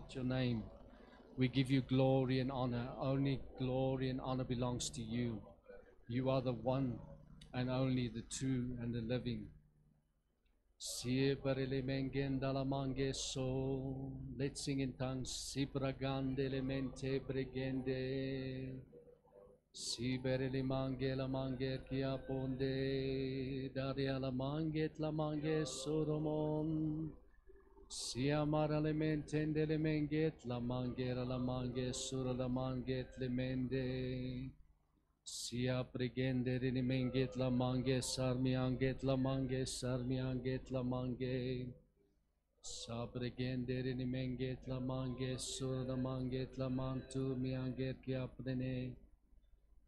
exalt your name. We give you glory and honor. Only glory and honor belongs to you. You are the one and only, the true and the living. Let's sing in tongues. Sibragande lemente bregende. Sibere mange la mange kia ponde. Daria la mange soromon. Siamara le mentende le menget la mangera la mange sura la manget le mende. Sia pregende le menget la mange sarmianget la mange sarmianget la mange. Sa pregende le menget la mange sura la manget la mantu mianget kia prene.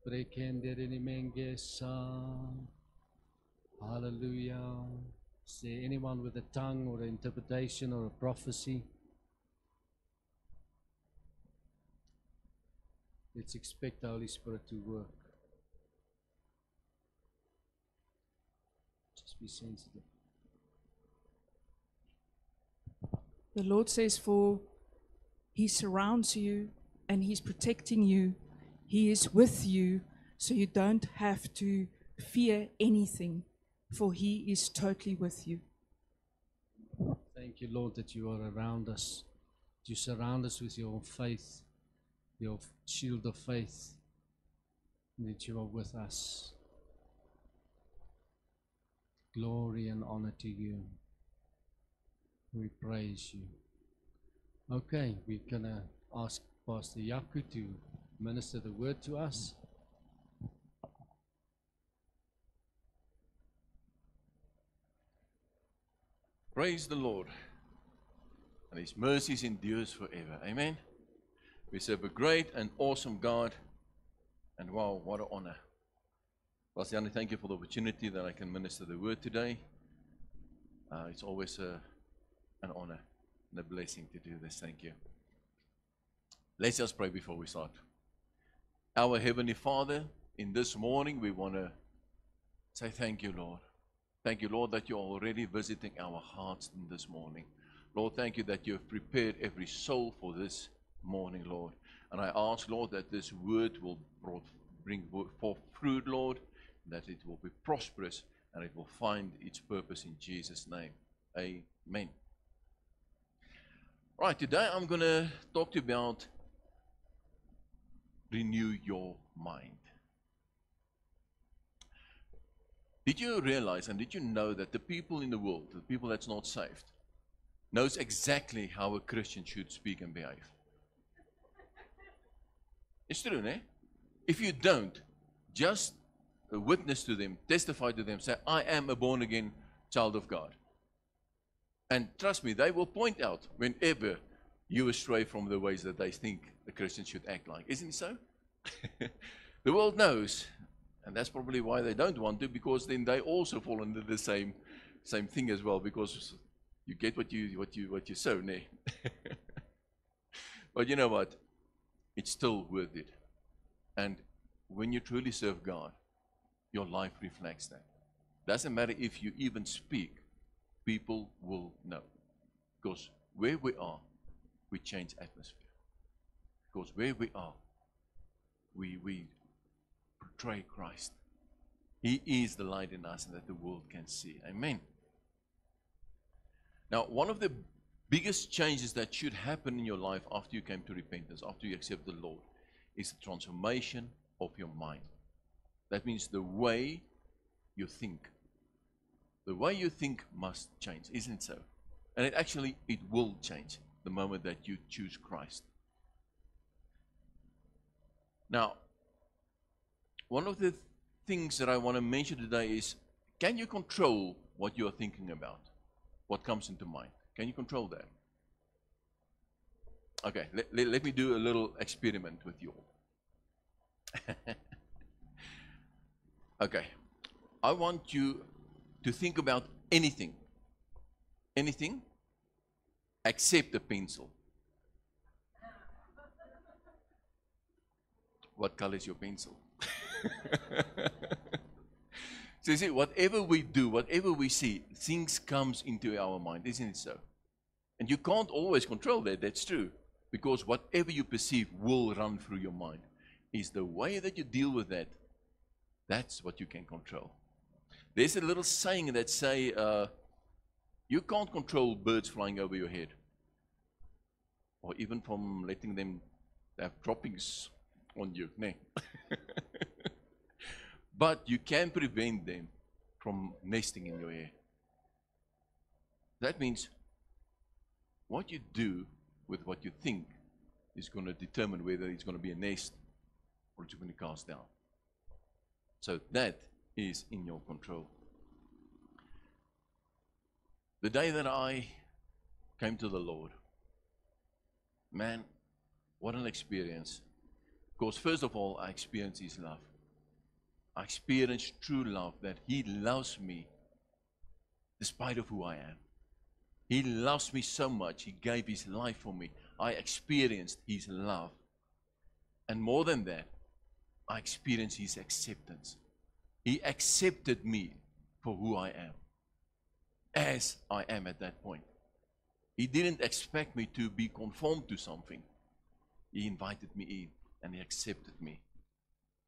Pregende le menget sa. Hallelujah. Is there anyone with a tongue or an interpretation or a prophecy? Let's expect the Holy Spirit to work. Just be sensitive. The Lord says, for He surrounds you and He's protecting you. He is with you, so you don't have to fear anything, for He is totally with you. Thank you, Lord, that you are around us. You surround us with your faith, your shield of faith, and that you are with us. Glory and honor to you. We praise you. Okay, we're going to ask Pastor Yaku to minister the word to us. Praise the Lord. And His mercies endures forever. Amen. We serve a great and awesome God. And wow, what an honor. Pastor Jannie, thank you for the opportunity that I can minister the word today. It's always an honor and a blessing to do this. Thank you. Let's just pray before we start. Our Heavenly Father, in this morning we want to say thank you, Lord. Thank you, Lord, that you're already visiting our hearts in this morning. Lord, thank you that you have prepared every soul for this morning, Lord. And I ask, Lord, that this word will bring forth fruit, Lord, that it will be prosperous and it will find its purpose in Jesus' name. Amen. Right, today I'm going to talk to you about renew your mind. Did you realize and did you know that the people in the world, the people that's not saved, knows exactly how a Christian should speak and behave? It's true, eh? If you don't, just witness to them, testify to them, say, I am a born-again child of God. And trust me, they will point out whenever you astray from the ways that they think a Christian should act like. Isn't it so? The world knows. And that's probably why they don't want to, because then they also fall under the same thing as well, because you get what you sow, ne? But you know what? It's still worth it. And when you truly serve God, your life reflects that. Doesn't matter if you even speak, people will know. Because where we are, we change atmosphere. Because where we are, we portray Christ. He is the light in us and that the world can see. Amen. Now, one of the biggest changes that should happen in your life after you came to repentance, after you accept the Lord, is the transformation of your mind. That means the way you think. The way you think must change, isn't it so? And it will change the moment that you choose Christ. Now, one of the things that I want to mention today is, can you control what you are thinking about? What comes into mind? Can you control that? Okay, let me do a little experiment with you all. Okay, I want you to think about anything except a pencil. What color is your pencil? So you see, whatever we do, whatever we see, things comes into our mind, isn't it so? And you can't always control that, that's true. Because whatever you perceive will run through your mind. Is the way that you deal with that, that's what you can control. There's a little saying that say, you can't control birds flying over your head. Or even from letting them have droppings on you. Nee. But you can prevent them from nesting in your hair. That means what you do with what you think is going to determine whether it's going to be a nest or it's going to cast down. So that is in your control. The day that I came to the Lord, man, what an experience. Because first of all, I experienced His love. I experienced true love, that He loves me despite of who I am. He loves me so much, He gave His life for me. I experienced His love. And more than that, I experienced His acceptance. He accepted me for who I am, as I am at that point. He didn't expect me to be conformed to something. He invited me in and He accepted me.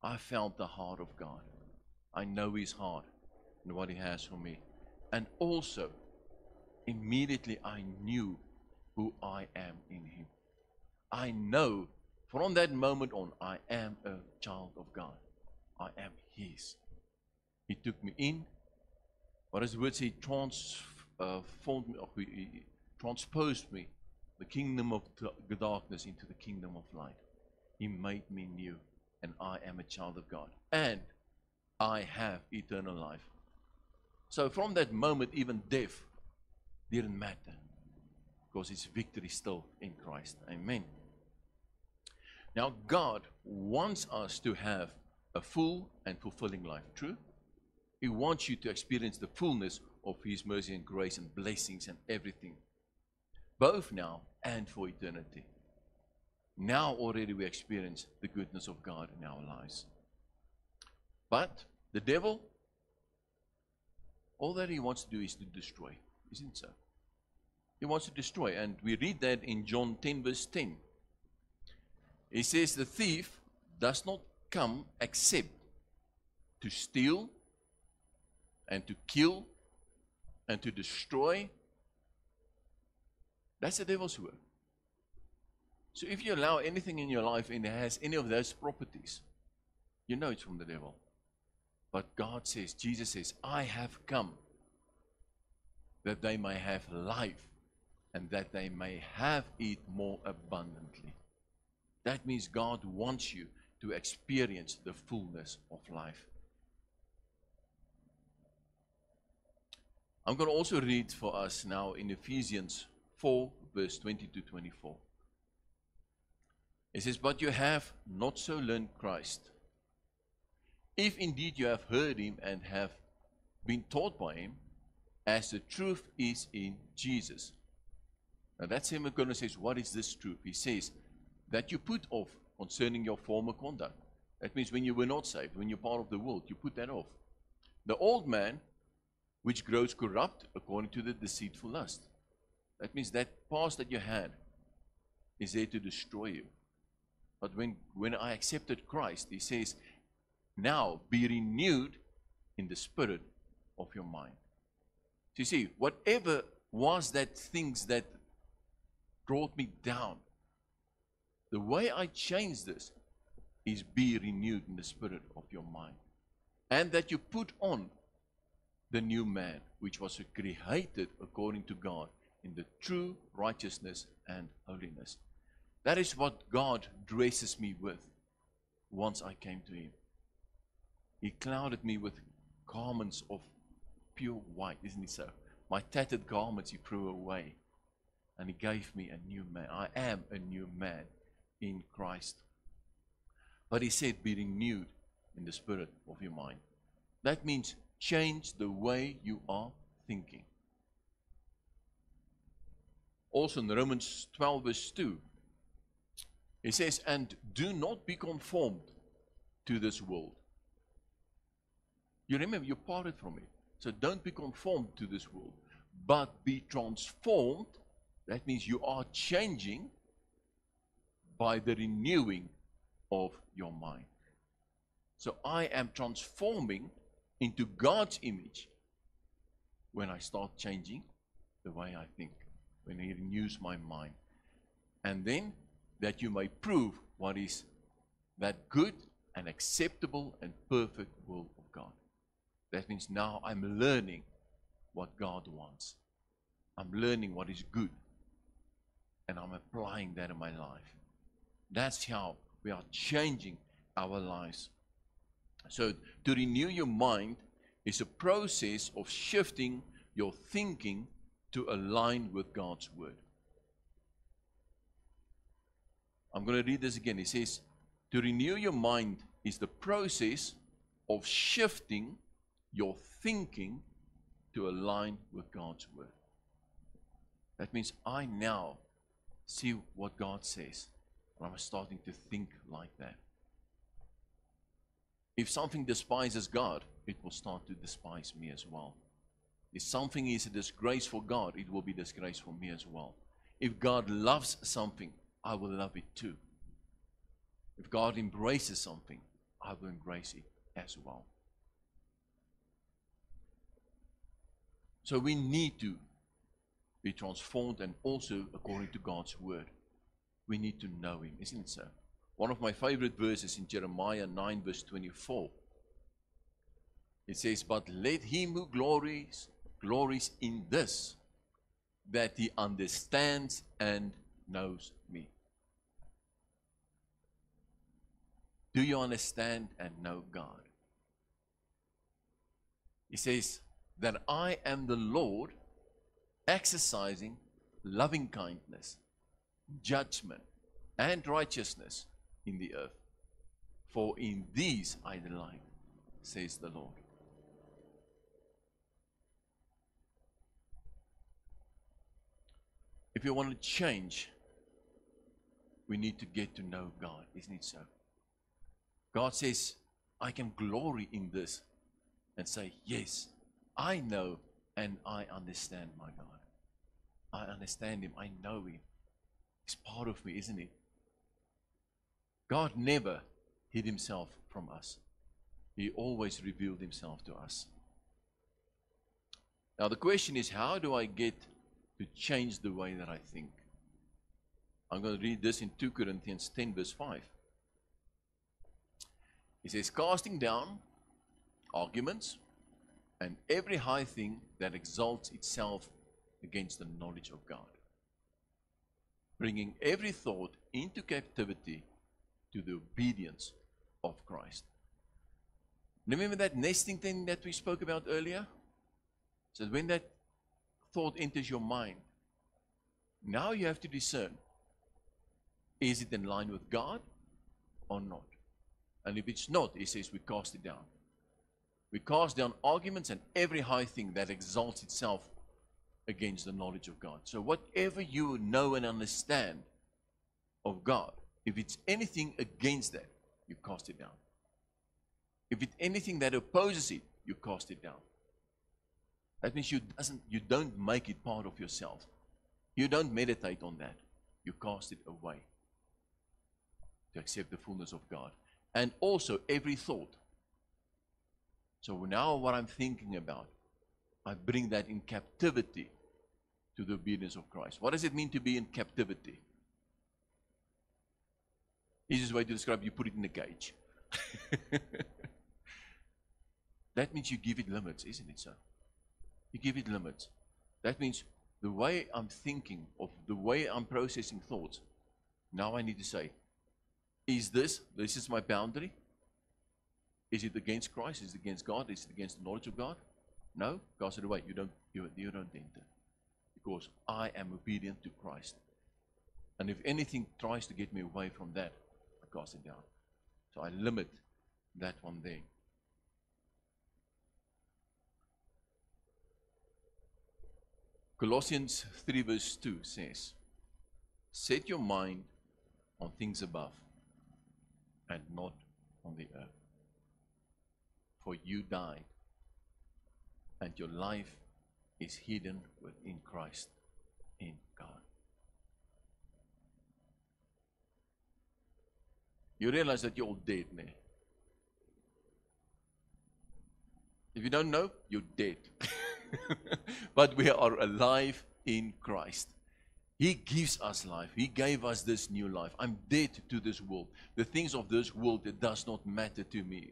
I felt the heart of God. I know His heart and what He has for me. And also, immediately I knew who I am in Him. I know from that moment on, I am a child of God. I am His. He took me in. What does the word say? Transformed me, or He transposed me, the kingdom of darkness into the kingdom of light. He made me new, and I am a child of God. And I have eternal life. So from that moment, even death didn't matter, because it's victory still in Christ. Amen. Now, God wants us to have a full and fulfilling life. True? He wants you to experience the fullness of His mercy and grace and blessings and everything, both now and for eternity. Now already we experience the goodness of God in our lives. But the devil, all that he wants to do is to destroy. Isn't it so? He wants to destroy. And we read that in John 10 verse 10. He says, the thief does not come except to steal and to kill and to destroy. That's the devil's work. So if you allow anything in your life and it has any of those properties, you know it's from the devil. But God says, Jesus says, I have come that they may have life and that they may have it more abundantly. That means God wants you to experience the fullness of life. I'm going to also read for us now in Ephesians 4 verse 20 to 24. It says, but you have not so learned Christ. If indeed you have heard Him and have been taught by Him, as the truth is in Jesus. Now that's him going to say, what is this truth? He says, that you put off concerning your former conduct. That means when you were not saved, when you're part of the world, you put that off. The old man, which grows corrupt according to the deceitful lust. That means that past that you had is there to destroy you. But when I accepted Christ, He says, now be renewed in the spirit of your mind. So you see, whatever was that things that brought me down, the way I change this is be renewed in the spirit of your mind. And that you put on the new man, which was created according to God in the true righteousness and holiness. That is what God dresses me with once I came to Him. He clothed me with garments of pure white, isn't He so? My tattered garments He threw away, and He gave me a new man. I am a new man in Christ. But He said, be renewed in the spirit of your mind. That means change the way you are thinking. Also in Romans 12 verse 2, it says, and do not be conformed to this world. You remember, you parted from it. So don't be conformed to this world, but be transformed. That means you are changing by the renewing of your mind. So I am transforming into God's image when I start changing the way I think, when He renews my mind. And then that you may prove what is that good and acceptable and perfect will of God. That means now I'm learning what God wants. I'm learning what is good. And I'm applying that in my life. That's how we are changing our lives. So to renew your mind is a process of shifting your thinking to align with God's word. I'm going to read this again. It says, to renew your mind is the process of shifting your thinking to align with God's word. That means I now see what God says, and I'm starting to think like that. If something despises God, it will start to despise me as well. If something is a disgrace for God, it will be disgrace for me as well. If God loves something, I will love it too. If God embraces something, I will embrace it as well. So we need to be transformed, and also according to God's word. We need to know Him, isn't it so? One of my favorite verses in Jeremiah 9 verse 24. It says, but let him who glories in this, that he understands and knows me. Do you understand and know God? He says that I am the Lord, exercising loving kindness, judgment, and righteousness in the earth. For in these I delight, says the Lord. If you want to change, we need to get to know God, isn't it so? God says, I can glory in this and say, yes, I know and I understand my God. I understand Him, I know Him. He's part of me, isn't He? God never hid Himself from us. He always revealed Himself to us. Now the question is, how do I get to change the way that I think? I'm going to read this in 2 Corinthians 10 verse 5. It says, casting down arguments and every high thing that exalts itself against the knowledge of God, bringing every thought into captivity to the obedience of Christ. Remember that nesting thing that we spoke about earlier? So when that thought enters your mind, now you have to discern, is it in line with God or not? And if it's not, He says we cast it down. We cast down arguments and every high thing that exalts itself against the knowledge of God. So whatever you know and understand of God, if it's anything against that, you cast it down. If it's anything that opposes it, you cast it down. That means you don't make it part of yourself. You don't meditate on that. You cast it away to accept the fullness of God. And also every thought. So now what I'm thinking about, I bring that in captivity to the obedience of Christ. What does it mean to be in captivity? Easiest way to describe, you put it in a cage. That means you give it limits, isn't it so? You give it limits. That means the way I'm thinking, of the way I'm processing thoughts, now I need to say, is this is my boundary? Is it against Christ? Is it against God? Is it against the knowledge of God? No? God said, wait, you don't enter. Because I am obedient to Christ. And if anything tries to get me away from that, I cast it down. So I limit that one there. Colossians 3 verse 2 says, set your mind on things above and not on the earth. For you died, and your life is hidden within Christ, in God. you realize that you're all dead now. If you don't know, you're dead. But we are alive in Christ. He gives us life. He gave us this new life. I'm dead to this world. The things of this world, it does not matter to me.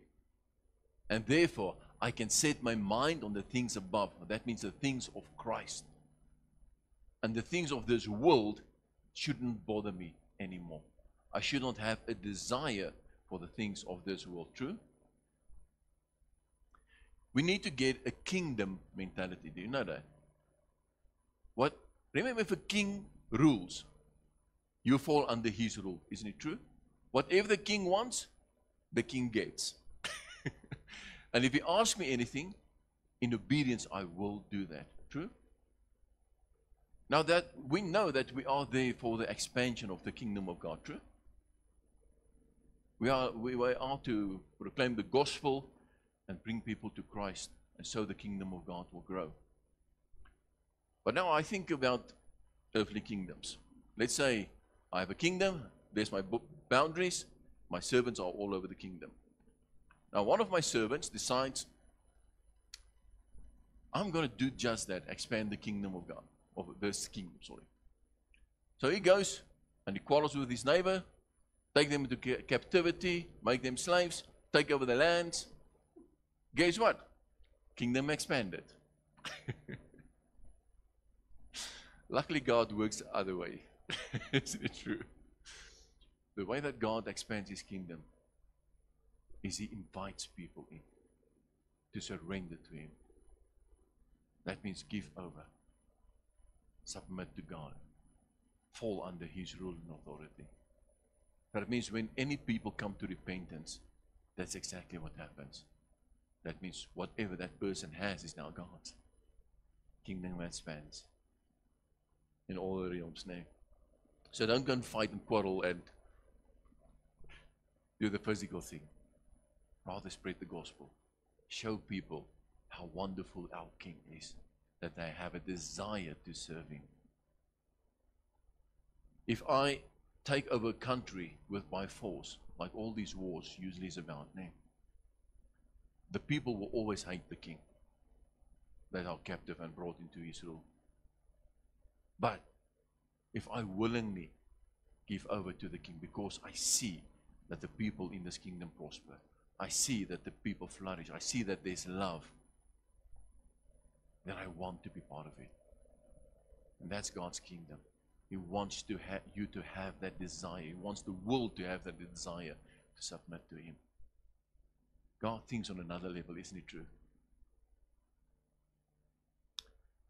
And therefore, I can set my mind on the things above. That means the things of Christ. And the things of this world shouldn't bother me anymore. I should not have a desire for the things of this world. True? We need to get a kingdom mentality. Do you know that? What? Remember, if a king rules, you fall under his rule. Isn't it true? Whatever the king wants, the king gets. And if he asks me anything, in obedience, I will do that. True? Now that we know that we are there for the expansion of the kingdom of God. True? We are to proclaim the gospel and bring people to Christ, and so the kingdom of God will grow. But now I think about earthly kingdoms. Let's say I have a kingdom, there's my boundaries, my servants are all over the kingdom. Now one of my servants decides, I'm going to do just that, expand the kingdom of God, of this kingdom, sorry. So he goes and he quarrels with his neighbor, take them into captivity, make them slaves, take over the lands. Guess what? Kingdom expanded. Luckily, God works the other way. Isn't it true? The way that God expands His kingdom is He invites people in to surrender to Him. That means give over, submit to God, fall under His rule and authority. That means when any people come to repentance, that's exactly what happens. That means whatever that person has is now God's. Kingdom expands in all the realms now. So don't go and fight and quarrel and do the physical thing. Rather spread the gospel. Show people how wonderful our King is, that they have a desire to serve Him. If I take over a country with by force, like all these wars usually is about now, the people will always hate the king that are captive and brought into his rule. But if I willingly give over to the king because I see that the people in this kingdom prosper, I see that the people flourish, I see that there's love, then I want to be part of it. And that's God's kingdom. He wants you to have that desire. He wants the world to have that desire to submit to Him. God thinks on another level, isn't it true?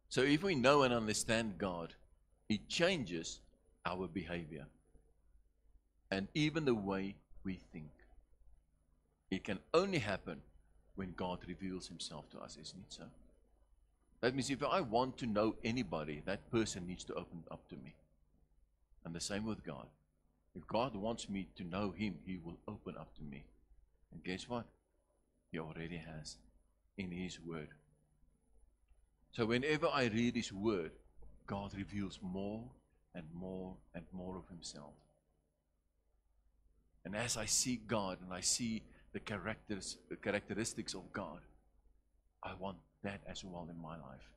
So if we know and understand God, it changes our behavior and even the way we think. It can only happen when God reveals Himself to us, isn't it so? That means if I want to know anybody, that person needs to open up to me. And the same with God. If God wants me to know Him, He will open up to me. And guess what? He already has in His Word. So whenever I read His Word, God reveals more and more and more of Himself. And as I see God and I see the characteristics of God, I want that as well in my life.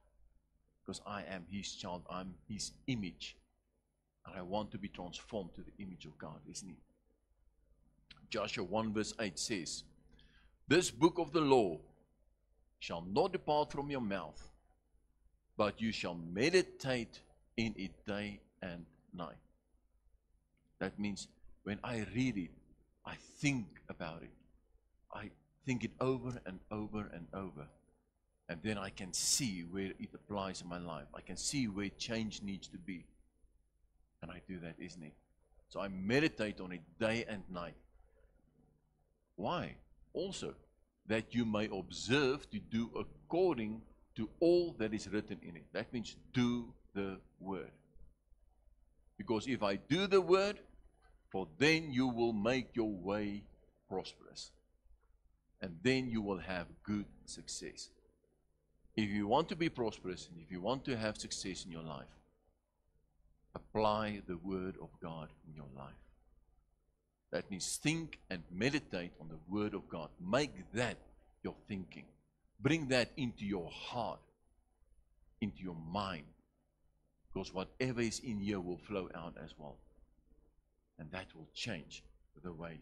Because I am His child, I'm His image. And I want to be transformed to the image of God, isn't it? Joshua 1 verse 8 says, "This book of the law shall not depart from your mouth, but you shall meditate in it day and night." That means when I read it, I think about it. I think it over and over and over. And then I can see where it applies in my life. I can see where change needs to be. And I do that, isn't it? So I meditate on it day and night. Why? Also, that you may observe to do according to all that is written in it. That means do the word. Because if I do the word, for then you will make your way prosperous. And then you will have good success. If you want to be prosperous, and if you want to have success in your life, apply the word of God in your life. That means think and meditate on the Word of God. Make that your thinking. Bring that into your heart, into your mind. Because whatever is in here will flow out as well. And that will change the way.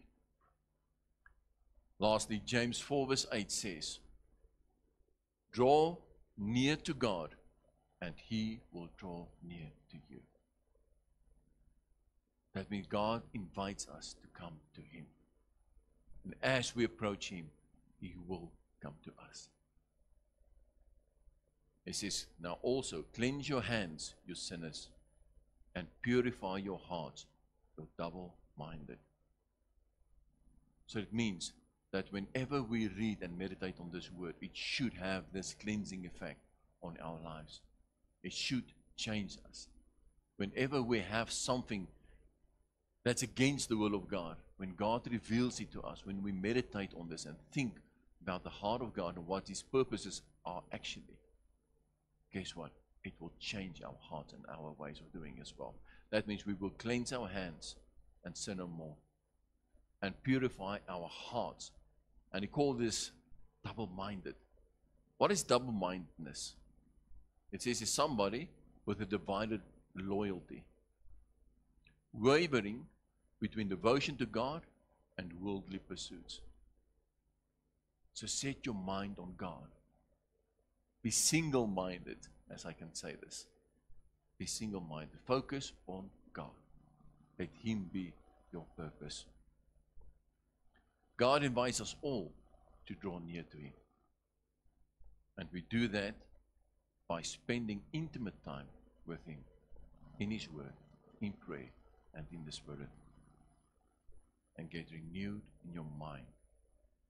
Lastly, James 4 verse 8 says, draw near to God, and He will draw near to you. That means God invites us to come to Him. And as we approach Him, He will come to us. It says, now also cleanse your hands, you sinners, and purify your hearts, you double-minded. So it means that whenever we read and meditate on this word, it should have this cleansing effect on our lives. It should change us. Whenever we have something that's against the will of God, when God reveals it to us, when we meditate on this and think about the heart of God and what His purposes are actually, guess what? It will change our hearts and our ways of doing as well. That means we will cleanse our hands and sin no more, and purify our hearts. And He called this double-minded. What is double-mindedness? It says it's somebody with a divided loyalty, wavering between devotion to God and worldly pursuits. So set your mind on God. Be single-minded, as I can say this. Be single-minded. Focus on God. Let Him be your purpose. God invites us all to draw near to Him. And we do that by spending intimate time with Him, in His Word, in prayer, and in the Spirit. And get renewed in your mind.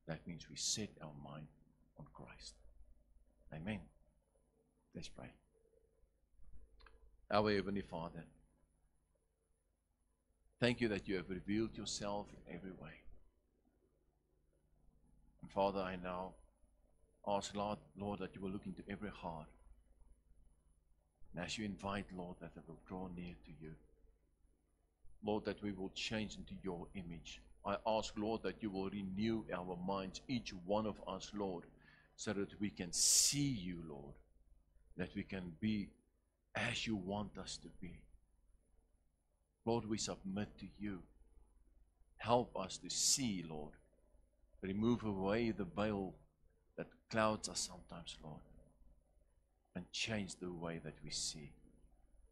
That means we set our mind on Christ. Amen. Let's pray. Our Heavenly Father, thank You that You have revealed Yourself in every way. And Father, I now ask, Lord, that You will look into every heart. And as You invite, Lord, that I will draw near to You. Lord, that we will change into Your image. I ask, Lord, that You will renew our minds, each one of us, Lord, so that we can see You, Lord, that we can be as You want us to be. Lord, we submit to You. Help us to see, Lord. Remove away the veil that clouds us sometimes, Lord, and change the way that we see.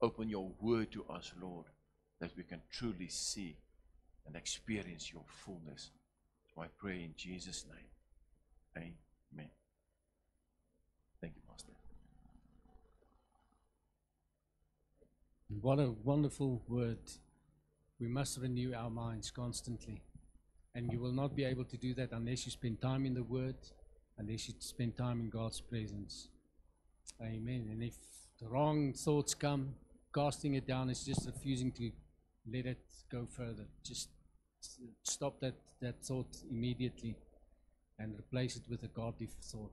Open Your Word to us, Lord, that we can truly see and experience Your fullness. So I pray in Jesus' name. Amen. Thank you, Pastor. What a wonderful word. We must renew our minds constantly. And you will not be able to do that unless you spend time in the Word, unless you spend time in God's presence. Amen. And if the wrong thoughts come, casting it down is just refusing to let it go further. Just stop that thought immediately and replace it with a godly thought.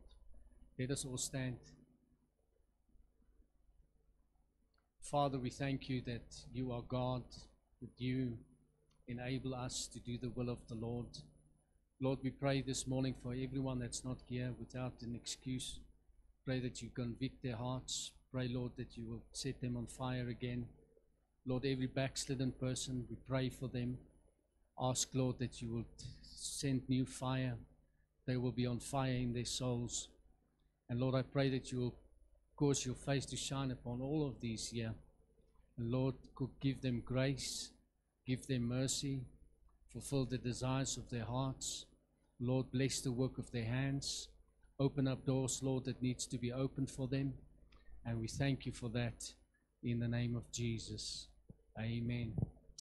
Let us all stand. Father, we thank You that You are God, that You enable us to do the will of the Lord. Lord, we pray this morning for everyone that's not here without an excuse. Pray that You convict their hearts. Pray, Lord, that You will set them on fire again. Lord, every backslidden person, we pray for them. Ask, Lord, that You will send new fire. They will be on fire in their souls. And Lord, I pray that You will cause Your face to shine upon all of these here. And Lord, give them grace, give them mercy, fulfill the desires of their hearts. Lord, bless the work of their hands. Open up doors, Lord, that needs to be opened for them. And we thank You for that in the name of Jesus. Amen.